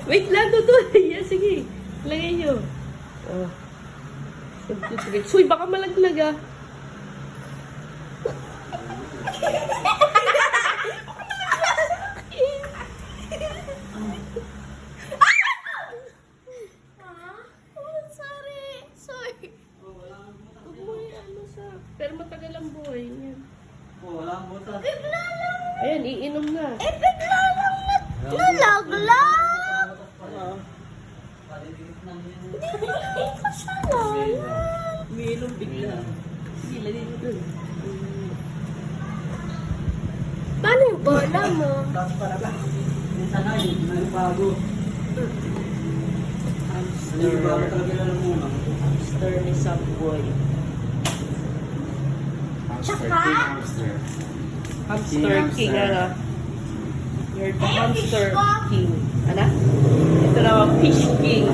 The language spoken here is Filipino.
Wait lang, tutuloy. Yeah, sige. Lagay nyo. Oh. Uy, baka malaglag ah. Sorry. Huwag mo ano sa... Pero matagal ang buhay niya. Wala ang butas. Ayan, iinom na. Bigla lang nalaglag. Hindi ko siya nalang. Umiinom bigla. Sige, lagay mo dun. Paano yung bola mo? Tapos para ba? Minsan na yun, may bago. Ano yung bago talaga na lang muna? Hamster ni Subboy. Tsaka? Hamster king, ano? You're the hamster king. Ano? Ito na ang fish king.